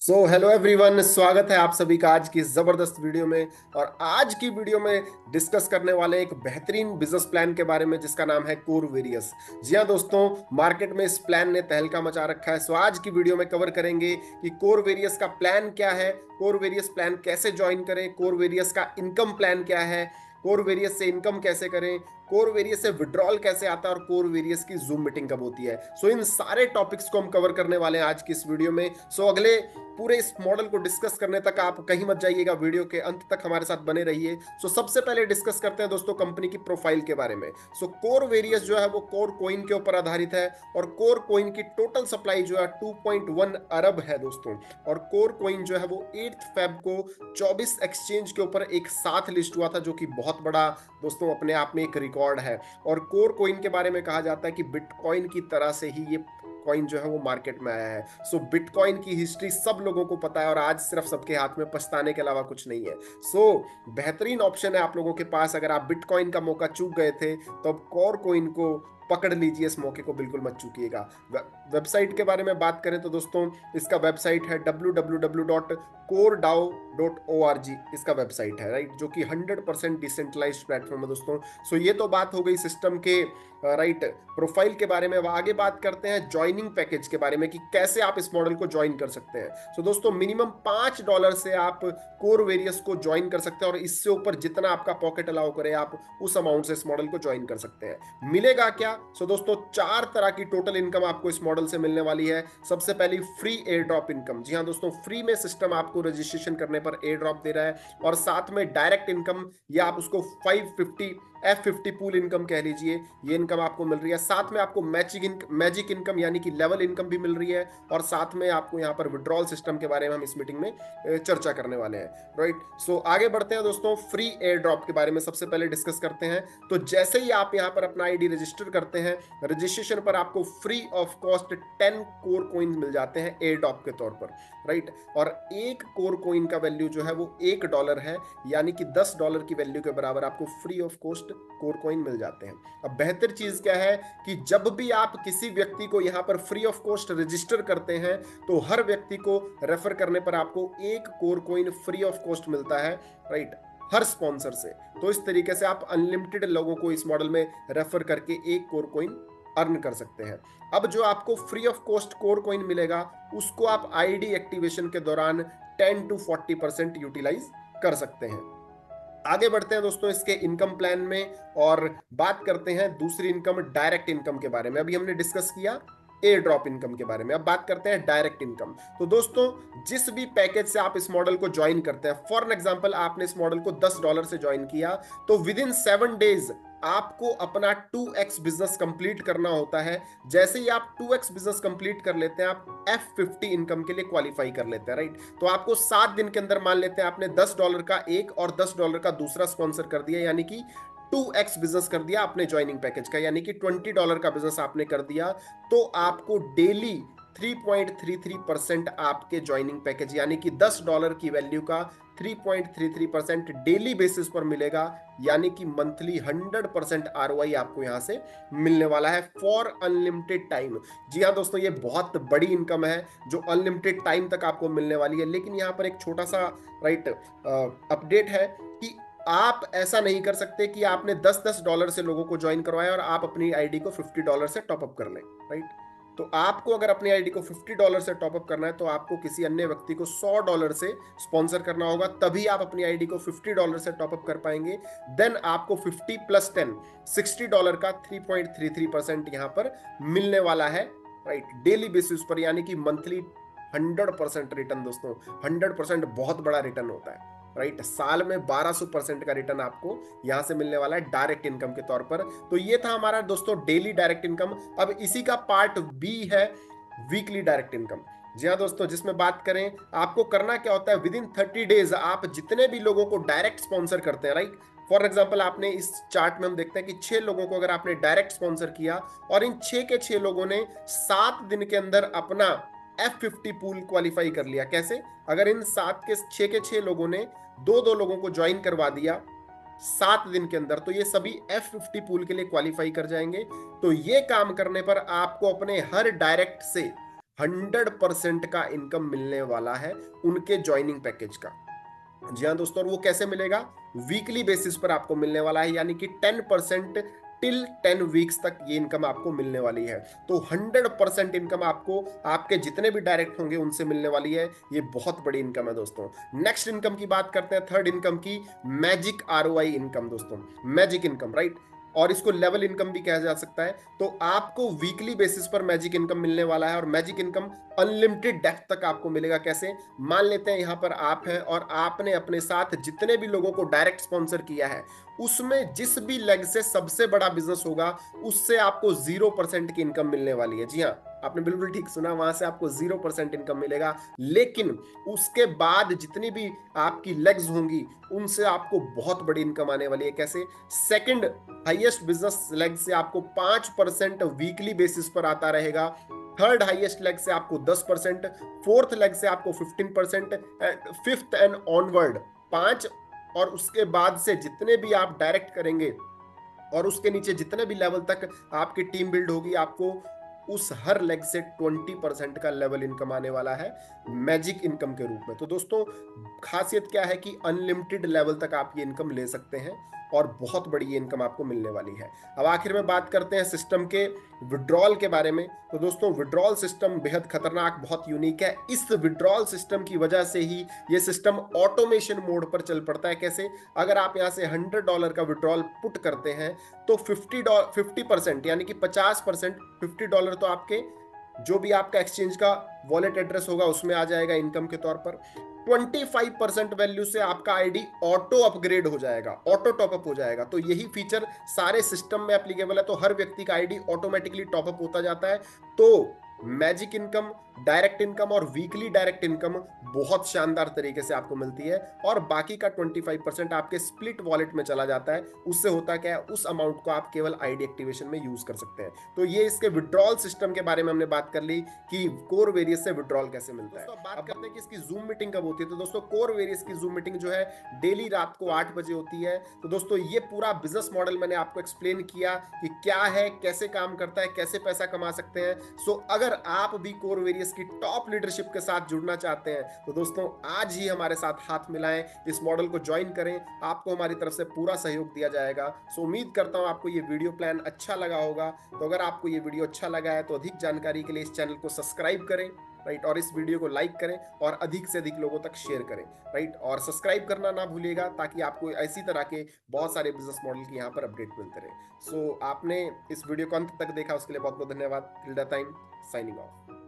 Hello everyone, स्वागत है आप सभी का आज की जबरदस्त वीडियो में। और आज की वीडियो में डिस्कस करने वाले एक बेहतरीन बिजनेस प्लान के बारे में जिसका नाम है कोर वेरियस। जी हाँ दोस्तों, मार्केट में इस प्लान ने तहलका मचा रखा है। आज की वीडियो में कवर करेंगे कि कोर वेरियस का प्लान क्या है, कोर वेरियस प्लान कैसे ज्वाइन करें, कोर वेरियस का इनकम प्लान क्या है, कोर वेरियस से इनकम कैसे करें, कोर वेरियस से विड्रॉल कैसे आता है और कोर वेरियस की जूम मीटिंग कब होती है। इन सारे टॉपिक्स को हम कवर करने वाले हैं आज की इस वीडियो में। अगले पूरे इस मॉडल को डिस्कस करने तक आप कहीं मत जाइएगा, वीडियो के अंत तक हमारे साथ बने रहिए। सबसे पहले डिस्कस करते हैं दोस्तों कंपनी की प्रोफाइल के बारे में। कोर वेरियस जो है वो कोर कोइन के ऊपर आधारित है और कोर कोइन की टोटल सप्लाई जो है 2.1 अरब है दोस्तों। और कोर कोइन जो है वो 8 फेब को 24 एक्सचेंज के ऊपर एक साथ लिस्ट हुआ था, जो कि बहुत बड़ा दोस्तों अपने आप में एक रिकॉर्ड है। और कोर कोइन के बारे में कहा जाता है कि बिटकॉइन की तरह से ही ये कॉइन जो है वो मार्केट में आया है। बिटकॉइन की हिस्ट्री सब लोगों को पता है और आज सिर्फ सबके हाथ में पछताने के अलावा कुछ नहीं है। बेहतरीन ऑप्शन है आप लोगों के पास। अगर आप बिटकॉइन का मौका चूक गए थे तो अब कोर कोइन को पकड़ लीजिए, इस मौके को बिल्कुल मत चूकिएगा। वेबसाइट के बारे में बात करें तो दोस्तों इसका वेबसाइट है www.coredao.org। इसका वेबसाइट है राइट, जो कि 100% डिसेंट्रलाइज्ड प्लेटफॉर्म है दोस्तों। ये तो बात हो गई सिस्टम के राइट प्रोफाइल के बारे में। अब आगे बात करते हैं ज्वाइनिंग पैकेज के बारे में कि कैसे आप इस मॉडल को ज्वाइन कर सकते हैं। दोस्तों मिनिमम $5 से आप कोर वेरियस को ज्वाइन कर सकते हैं और इससे ऊपर जितना आपका पॉकेट अलाउ करे आप उस अमाउंट से इस मॉडल को ज्वाइन कर सकते हैं। मिलेगा क्या? दोस्तों 4 तरह की टोटल इनकम आपको इस मॉडल से मिलने वाली है। सबसे पहली फ्री एयर ड्रॉप इनकम। जी हाँ दोस्तों, फ्री में सिस्टम आपको रजिस्ट्रेशन करने पर एयर ड्रॉप दे रहा है। और साथ में डायरेक्ट इनकम, या आप उसको 550 F50 पूल इनकम कह लीजिए, ये इनकम आपको मिल रही है। साथ में आपको मैजिक इनकम यानी कि लेवल इनकम भी मिल रही है। और साथ में आपको यहाँ पर विड्रॉल सिस्टम के बारे में हम इस मीटिंग में चर्चा करने वाले हैं राइट। आगे बढ़ते हैं दोस्तों, फ्री एयर ड्रॉप के बारे में सबसे पहले डिस्कस करते हैं। तो जैसे ही आप यहाँ पर अपना आईडी रजिस्टर करते हैं, रजिस्ट्रेशन पर आपको free of cost 10 core coin मिल जाते हैं एयर ड्रॉप के तौर पर राइट। और एक कोर कोइन का वैल्यू जो है वो $1 है, यानी कि $10 की वैल्यू के बराबर आपको free of cost core coin मिल जाते हैं। अब बेहतर चीज क्या है कि जब भी आप किसी व्यक्ति को यहाँ पर फ्री ऑफ कॉस्ट रजिस्टर करते हैं तो हर व्यक्ति को रेफर करने पर आपको एक core coin free of cost मिलता है राइट, हर स्पॉन्सर से। तो इस तरीके से आप अनलिमिटेड लोगों को इस मॉडल में रेफर करके एक कोर कोइन अर्न कर सकते हैं। अब जो आपको free of cost core coin मिलेगा उसको आप आईडी एक्टिवेशन के दौरान 10 to 40% यूटिलाइज कर सकते हैं। आगे बढ़ते हैं दोस्तों इसके इनकम प्लान में और बात करते हैं दूसरी इनकम, डायरेक्ट इनकम के बारे में। अभी हमने डिस्कस किया एयर ड्रॉप इनकम के बारे में, अब बात करते हैं डायरेक्ट इनकम। तो दोस्तों जिस भी पैकेज से आप इस मॉडल को ज्वाइन करते हैं, फॉर एग्जांपल आपने इस मॉडल को $10 से ज्वाइन किया, तो विद इन 7 डेज आपको अपना 2x बिजनेस कंप्लीट करना होता है। जैसे ही आप 2x बिजनेस कंप्लीट कर लेते हैं, आप F50 इनकम के लिए क्वालिफाई कर लेते हैं राइट। तो आपको 7 दिन के अंदर, मान लेते हैं आपने $10 का एक और $10 का दूसरा स्पॉन्सर कर दिया, यानी कि 2x बिजनेस कर दिया अपने ज्वाइनिंग पैकेज का, यानी कि $20 का बिजनेस आपने कर दिया, तो आपको डेली 3.33% आपके ज्वाइनिंग पैकेज यानी कि $10 की वैल्यू का 3.33% डेली बेसिस पर मिलेगा, यानी कि मंथली 100% ROI आपको यहां से मिलने वाला है फॉर अनलिमिटेड टाइम। जी हाँ दोस्तों, ये बहुत बड़ी इनकम है जो अनलिमिटेड टाइम तक आपको मिलने वाली है। लेकिन यहाँ पर एक छोटा सा राइट अपडेट है कि आप ऐसा नहीं कर सकते कि आपने $10 से लोगों को ज्वाइन करवाया और आप अपनी आईडी को $50 से टॉपअप कर लें राइट। तो आपको अगर अपनी आईडी को $50 से टॉपअप करना है तो आपको किसी अन्य व्यक्ति को $100 से स्पॉन्सर करना होगा, तभी आप अपनी आईडी को $50 से टॉपअप कर पाएंगे। देन आपको 50 + 10 $60 का 3.33% यहां पर मिलने वाला है राइट, डेली बेसिस पर, यानी कि मंथली 100% रिटर्न। दोस्तों 100% बहुत बड़ा रिटर्न होता है राइट। साल में 1200% का रिटर्न आपको यहां से मिलने वाला है डायरेक्ट इनकम के तौर पर। तो ये था हमारा दोस्तों डेली डायरेक्ट इनकम। अब इसी का पार्ट बी है वीकली डायरेक्ट इनकम। जी हाँ दोस्तों, जिसमें बात करें आपको करना क्या होता है, विद इन 30 डेज आप जितने भी लोगों को डायरेक्ट स्पॉन्सर करते हैं राइट। फॉर एग्जाम्पल आपने इस चार्ट में हम देखते हैं कि 6 लोगों को अगर आपने डायरेक्ट स्पॉन्सर किया और इन 6 के 6 लोगों ने 7 दिन के अंदर अपना F50 पूल क्वालिफाई कर लिया। कैसे? अगर इन 6 के 6 लोगों ने 2 लोगों को ज्वाइन करवा दिया 7 दिन के अंदर, तो ये सभी F50 पूल के लिए क्वालिफाई कर जाएंगे। तो ये काम करने पर आपको अपने हर डायरेक्ट से 100% का इनकम मिलने वाला है उनके ज्वाइनिंग पैकेज का। जी हाँ दोस्तों, और वो कैसे मिलेगा? वीकली बेसिस पर आपको मिलने वाला है, यानी कि 10% टिल 10 वीक्स तक ये इनकम आपको मिलने वाली है। तो 100% इनकम आपको आपके जितने भी डायरेक्ट होंगे उनसे मिलने वाली है। ये बहुत बड़ी इनकम है दोस्तों। नेक्स्ट इनकम की बात करते हैं, थर्ड इनकम की, मैजिक आरओआई इनकम दोस्तों। मैजिक इनकम, राइट, और इसको लेवल इनकम भी कहा जा सकता है। तो आपको वीकली बेसिस पर मैजिक इनकम मिलने वाला है, और मैजिक इनकम अनलिमिटेड डेप्थ तक आपको मिलेगा। कैसे? मान लेते हैं यहाँ पर आप हैं और आपने अपने साथ जितने भी लोगों को डायरेक्ट स्पॉन्सर किया है, उसमें जिस भी लेग से सबसे बड़ा बिजनेस होगा उससे आपको 0% की इनकम मिलने वाली है। जी हाँ, आपने बिल्कुल ठीक सुना, वहां से आपको 0% इनकम मिलेगा। लेकिन उसके बाद जितनी भी आपकी लेग्स होंगी उनसे आपको बहुत बड़ी इनकम आने वाली है। कैसे? सेकंड हाईएस्ट बिजनेस लेग से आपको 5% वीकली बेसिस पर आता रहेगा। थर्ड हाईएस्ट लेग से आपको 10%, फोर्थ लेग से आपको 15%, फिफ्थ एंड ऑनवर्ड 5, और उसके बाद से जितने भी आप डायरेक्ट करेंगे और उसके नीचे जितने भी लेवल तक आपकी टीम बिल्ड होगी, आपको उस हर लेग से 20% का लेवल इनकम आने वाला है मैजिक इनकम के रूप में। तो दोस्तों, खासियत क्या है कि अनलिमिटेड लेवल तक आप ये इनकम ले सकते हैं और बहुत बड़ी ये इनकम आपको मिलने वाली है। अब आखिर में बात करते हैं सिस्टम के विड्रॉल के बारे में। तो दोस्तों, विड्रॉल सिस्टम बेहद खतरनाक, बहुत यूनिक है। इस विड्रॉल सिस्टम की वजह से ही ये सिस्टम ऑटोमेशन मोड पर चल पड़ता है। कैसे? अगर आप यहाँ से $100 का विड्रॉल पुट करते हैं तो 50% यानी कि 50%, $50 तो आपके जो भी आपका एक्सचेंज का वॉलेट एड्रेस होगा उसमें आ जाएगा इनकम के तौर पर। 25% वैल्यू से आपका आईडी ऑटो अपग्रेड हो जाएगा, ऑटो टॉपअप हो जाएगा। तो यही फीचर सारे सिस्टम में एप्लीकेबल है, तो हर व्यक्ति का आईडी ऑटोमेटिकली टॉपअप होता जाता है। तो मैजिक इनकम, डायरेक्ट इनकम और वीकली डायरेक्ट इनकम बहुत शानदार तरीके से आपको मिलती है, और बाकी का 25% आपके स्प्लिट वॉलेट में चला जाता है। उससे होता क्या है, उस अमाउंट को आप केवल आईडी एक्टिवेशन में यूज कर सकते हैं। तो ये इसके विड्रॉल सिस्टम के बारे में हमने बात कर ली कि कोर वेरियस से विड्रॉल कैसे मिलता है। दोस्तों, बात करते हैं कि इसकी जूम मीटिंग कब होती है। तो दोस्तों, कोर वेरियस की जूम मीटिंग जो है डेली रात को 8 बजे होती है। तो दोस्तों, ये पूरा बिजनेस मॉडल मैंने आपको एक्सप्लेन किया कि क्या है, कैसे काम करता है, कैसे पैसा कमा सकते हैं। सो अगर आप भी कोर वेरियस की टॉप लीडरशिप के साथ जुड़ना चाहते हैं तो दोस्तों, आज ही हमारे साथ हाथ मिलाएं, इस मॉडल को ज्वाइन करें, आपको हमारी तरफ से पूरा सहयोग दिया जाएगा। सो उम्मीद करता हूं आपको ये वीडियो प्लान अच्छा लगा होगा। तो अगर आपको ये वीडियो अच्छा लगा है तो अधिक जानकारी के लिए इस चैनल को सब्सक्राइब करें, राइट, और इस वीडियो को लाइक करें और अधिक से अधिक लोगों तक शेयर करें, राइट, और सब्सक्राइब करना ना भूलिएगा ताकि आपको ऐसी तरह के बहुत सारे बिजनेस मॉडल की यहाँ पर अपडेट मिलते रहे। सो आपने इस वीडियो को अंत तक देखा उसके लिए बहुत बहुत धन्यवाद। Till the time, signing off.